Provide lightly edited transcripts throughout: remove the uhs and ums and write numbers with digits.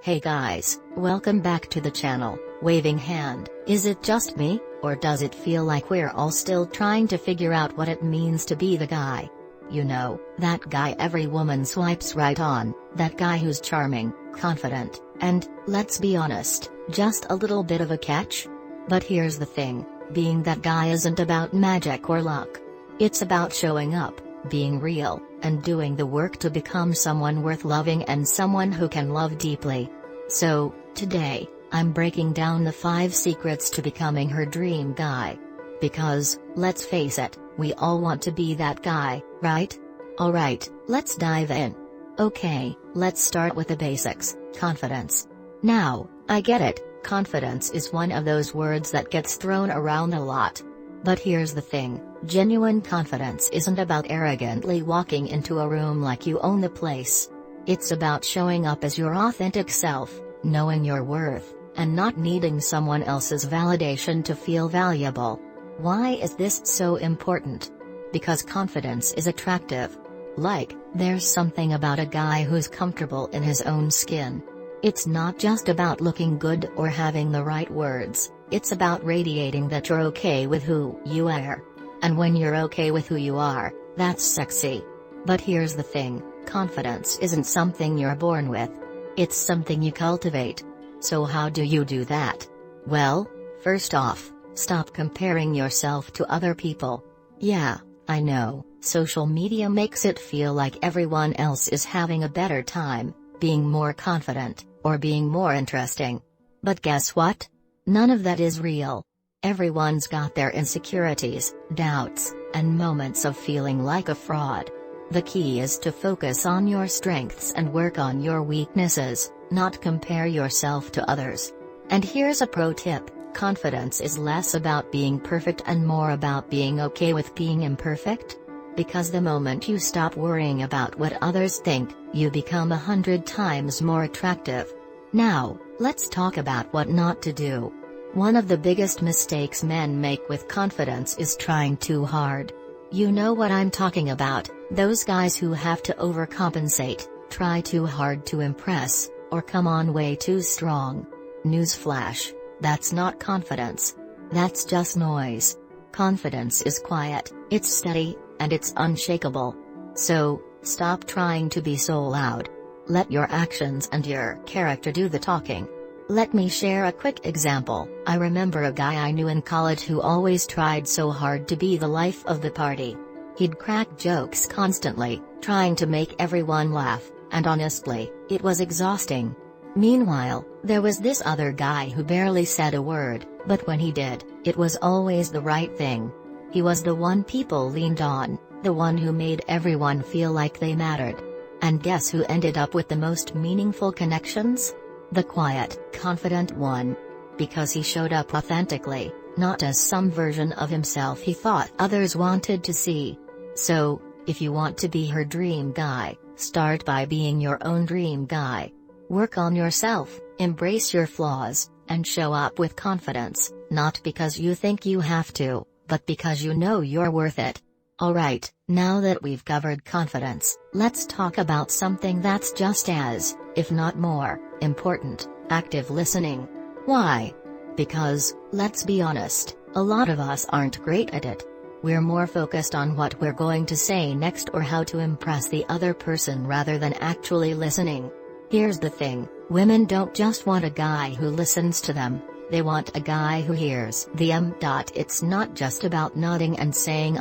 Hey guys, welcome back to the channel. Waving hand, is it just me, or does it feel like we're all still trying to figure out what it means to be the guy? You know, that guy every woman swipes right on, that guy who's charming, confident, and, let's be honest, just a little bit of a catch? But here's the thing, being that guy isn't about magic or luck. It's about showing up, being real, and doing the work to become someone worth loving and someone who can love deeply. So, today, I'm breaking down the 5 secrets to becoming her dream guy. Because, let's face it, we all want to be that guy, right? Alright, let's dive in. Okay, let's start with the basics, confidence. Now, I get it, confidence is one of those words that gets thrown around a lot. But here's the thing, genuine confidence isn't about arrogantly walking into a room like you own the place. It's about showing up as your authentic self, knowing your worth, and not needing someone else's validation to feel valuable. Why is this so important? Because confidence is attractive. Like, there's something about a guy who's comfortable in his own skin. It's not just about looking good or having the right words, it's about radiating that you're okay with who you are. And when you're okay with who you are, that's sexy. But here's the thing, confidence isn't something you're born with. It's something you cultivate. So how do you do that? Well, first off, stop comparing yourself to other people. Yeah, I know, social media makes it feel like everyone else is having a better time, being more confident, or being more interesting. But guess what? None of that is real. Everyone's got their insecurities, doubts, and moments of feeling like a fraud. The key is to focus on your strengths and work on your weaknesses, not compare yourself to others. And here's a pro tip, confidence is less about being perfect and more about being okay with being imperfect. Because the moment you stop worrying about what others think, you become 100 times more attractive. Now, let's talk about what not to do. One of the biggest mistakes men make with confidence is trying too hard. You know what I'm talking about, those guys who have to overcompensate, try too hard to impress, or come on way too strong. Newsflash, that's not confidence. That's just noise. Confidence is quiet, it's steady, and it's unshakable. So, stop trying to be so loud. Let your actions and your character do the talking. Let me share a quick example. I remember a guy I knew in college who always tried so hard to be the life of the party. He'd crack jokes constantly, trying to make everyone laugh, and honestly, it was exhausting. Meanwhile, there was this other guy who barely said a word, but when he did, it was always the right thing. He was the one people leaned on, the one who made everyone feel like they mattered. And guess who ended up with the most meaningful connections? The quiet, confident one. Because he showed up authentically, not as some version of himself he thought others wanted to see. So, if you want to be her dream guy, start by being your own dream guy. Work on yourself, embrace your flaws, and show up with confidence, not because you think you have to, but because you know you're worth it. Alright, now that we've covered confidence, let's talk about something that's just as, if not more, important, active listening. Why? Because, let's be honest, a lot of us aren't great at it. We're more focused on what we're going to say next or how to impress the other person rather than actually listening. Here's the thing, women don't just want a guy who listens to them, they want a guy who hears them. It's not just about nodding and saying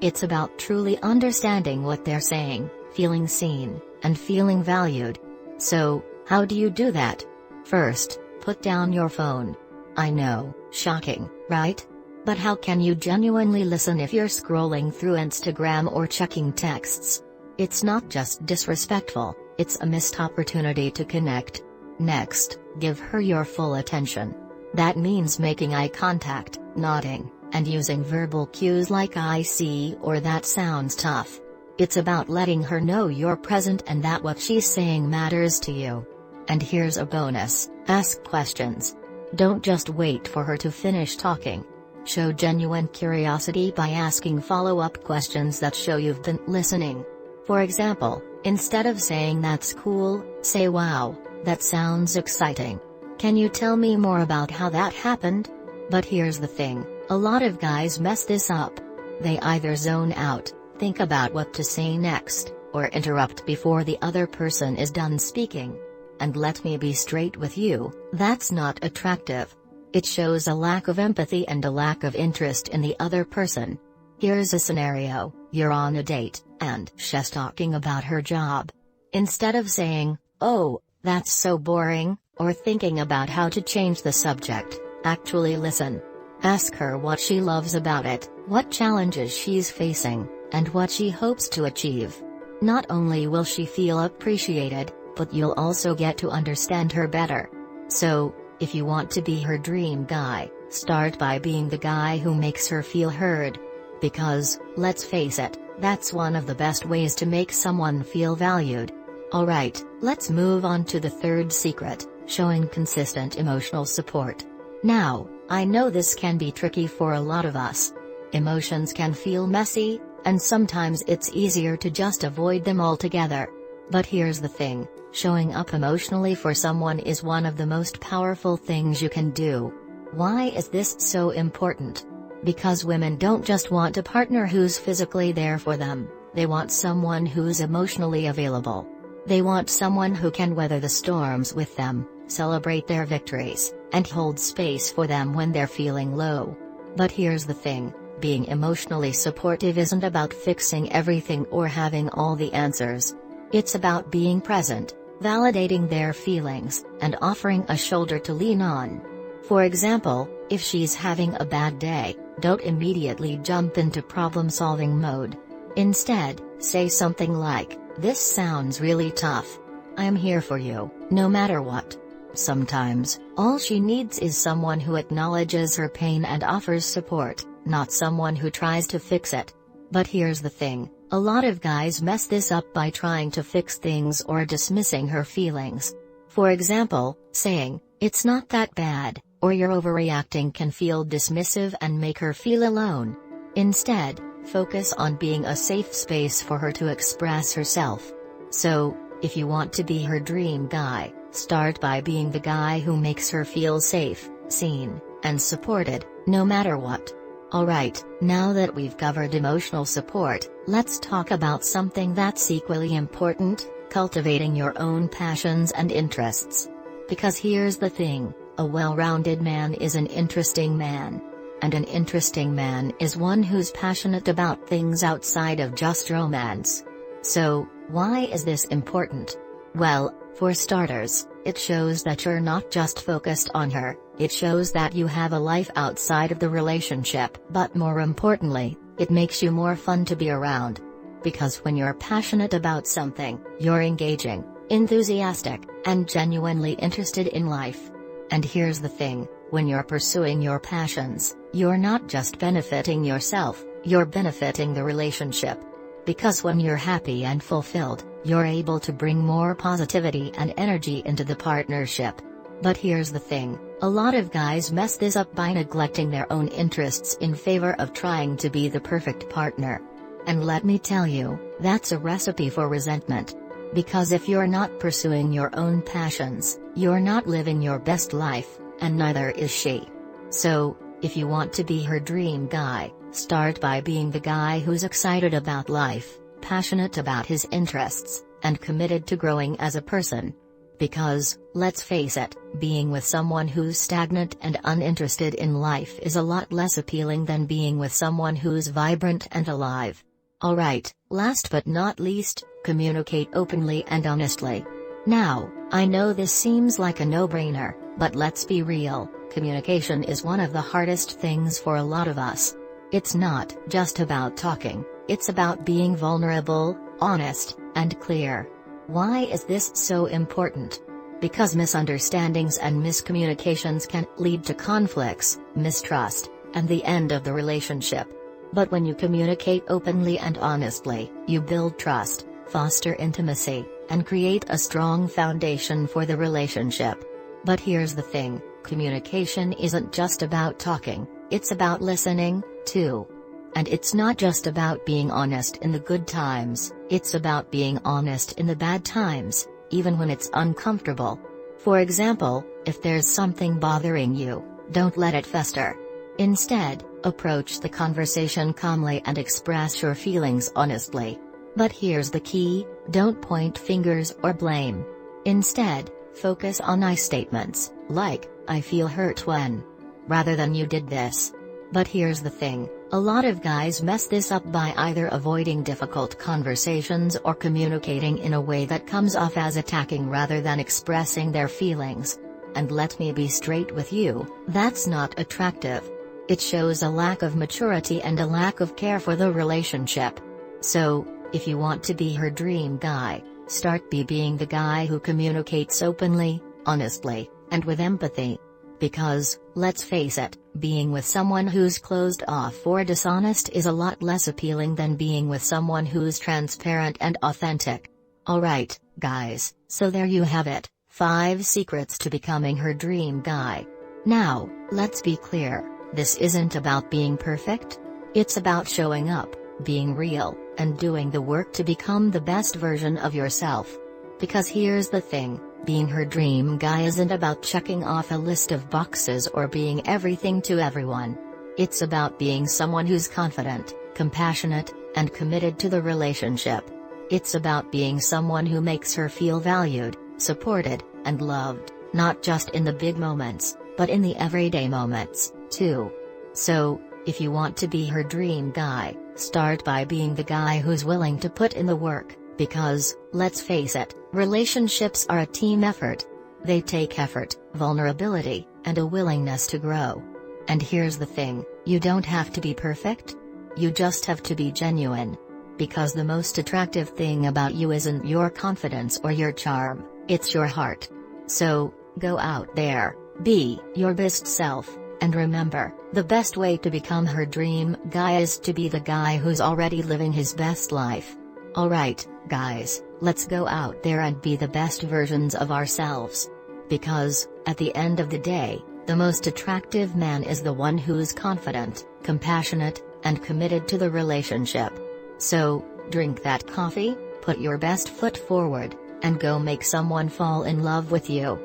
it's about truly understanding what they're saying, feeling seen, and feeling valued. So, how do you do that? First, put down your phone. I know, shocking, right? But how can you genuinely listen if you're scrolling through Instagram or checking texts? It's not just disrespectful, it's a missed opportunity to connect. Next, give her your full attention. That means making eye contact, nodding, and using verbal cues like I see or that sounds tough. It's about letting her know you're present and that what she's saying matters to you. And here's a bonus, ask questions. Don't just wait for her to finish talking. Show genuine curiosity by asking follow-up questions that show you've been listening. For example, instead of saying "that's cool," say "wow, That sounds exciting. Can you tell me more about how that happened? But here's the thing, a lot of guys mess this up. They either zone out, think about what to say next, or interrupt before the other person is done speaking. And let me be straight with you, that's not attractive. It shows a lack of empathy and a lack of interest in the other person. Here's a scenario, you're on a date, and she's talking about her job. Instead of saying, "Oh, that's so boring," or thinking about how to change the subject, actually listen. Ask her what she loves about it, what challenges she's facing, and what she hopes to achieve. Not only will she feel appreciated, but you'll also get to understand her better. So, if you want to be her dream guy, start by being the guy who makes her feel heard. Because, let's face it, that's one of the best ways to make someone feel valued. Alright, let's move on to the third secret, showing consistent emotional support. Now, I know this can be tricky for a lot of us. Emotions can feel messy, and sometimes it's easier to just avoid them altogether. But here's the thing, showing up emotionally for someone is one of the most powerful things you can do. Why is this so important? Because women don't just want a partner who's physically there for them, they want someone who's emotionally available. They want someone who can weather the storms with them, celebrate their victories, and hold space for them when they're feeling low. But here's the thing, being emotionally supportive isn't about fixing everything or having all the answers. It's about being present, validating their feelings, and offering a shoulder to lean on. For example, if she's having a bad day, don't immediately jump into problem-solving mode. Instead, say something like, "This sounds really tough. I'm here for you, no matter what." Sometimes, all she needs is someone who acknowledges her pain and offers support, not someone who tries to fix it. But here's the thing, a lot of guys mess this up by trying to fix things or dismissing her feelings. For example, saying, "It's not that bad," or "You're overreacting" can feel dismissive and make her feel alone. Instead, focus on being a safe space for her to express herself. So, if you want to be her dream guy, start by being the guy who makes her feel safe, seen, and supported, no matter what. Alright, now that we've covered emotional support, let's talk about something that's equally important, cultivating your own passions and interests. Because here's the thing, a well-rounded man is an interesting man. And an interesting man is one who's passionate about things outside of just romance. So, why is this important? Well, for starters, it shows that you're not just focused on her, it shows that you have a life outside of the relationship. But more importantly, it makes you more fun to be around. Because when you're passionate about something, you're engaging, enthusiastic, and genuinely interested in life. And here's the thing, when you're pursuing your passions, you're not just benefiting yourself, you're benefiting the relationship. Because when you're happy and fulfilled, you're able to bring more positivity and energy into the partnership. But here's the thing, a lot of guys mess this up by neglecting their own interests in favor of trying to be the perfect partner. And let me tell you, that's a recipe for resentment. Because if you're not pursuing your own passions, you're not living your best life, and neither is she. So, if you want to be her dream guy, start by being the guy who's excited about life, passionate about his interests, and committed to growing as a person. Because, let's face it, being with someone who's stagnant and uninterested in life is a lot less appealing than being with someone who's vibrant and alive. Alright, last but not least, communicate openly and honestly. Now, I know this seems like a no-brainer, but let's be real, communication is one of the hardest things for a lot of us. It's not just about talking, it's about being vulnerable, honest, and clear. Why is this so important? Because misunderstandings and miscommunications can lead to conflicts, mistrust, and the end of the relationship. But when you communicate openly and honestly, you build trust, foster intimacy, and create a strong foundation for the relationship. But here's the thing, communication isn't just about talking, it's about listening, too. And it's not just about being honest in the good times, it's about being honest in the bad times, even when it's uncomfortable. For example, if there's something bothering you, don't let it fester. Instead, approach the conversation calmly and express your feelings honestly. But here's the key: don't point fingers or blame. Instead, focus on I statements, like, "I feel hurt when," rather than "you did this." But here's the thing: a lot of guys mess this up by either avoiding difficult conversations or communicating in a way that comes off as attacking rather than expressing their feelings. And let me be straight with you, that's not attractive. It shows a lack of maturity and a lack of care for the relationship. So, if you want to be her dream guy, start by being the guy who communicates openly, honestly, and with empathy. Because, let's face it, being with someone who's closed off or dishonest is a lot less appealing than being with someone who's transparent and authentic. Alright, guys, so there you have it, 5 secrets to becoming her dream guy. Now, let's be clear, this isn't about being perfect. It's about showing up, being real, and doing the work to become the best version of yourself. Because here's the thing: being her dream guy isn't about checking off a list of boxes or being everything to everyone. It's about being someone who's confident, compassionate, and committed to the relationship. It's about being someone who makes her feel valued, supported, and loved, not just in the big moments, but in the everyday moments, too. So, if you want to be her dream guy, start by being the guy who's willing to put in the work, because, let's face it, relationships are a team effort. They take effort, vulnerability, and a willingness to grow. And here's the thing: you don't have to be perfect. You just have to be genuine. Because the most attractive thing about you isn't your confidence or your charm, it's your heart. So, go out there, be your best self, and remember, the best way to become her dream guy is to be the guy who's already living his best life. Alright, guys, let's go out there and be the best versions of ourselves. Because, at the end of the day, the most attractive man is the one who's confident, compassionate, and committed to the relationship. So, drink that coffee, put your best foot forward, and go make someone fall in love with you.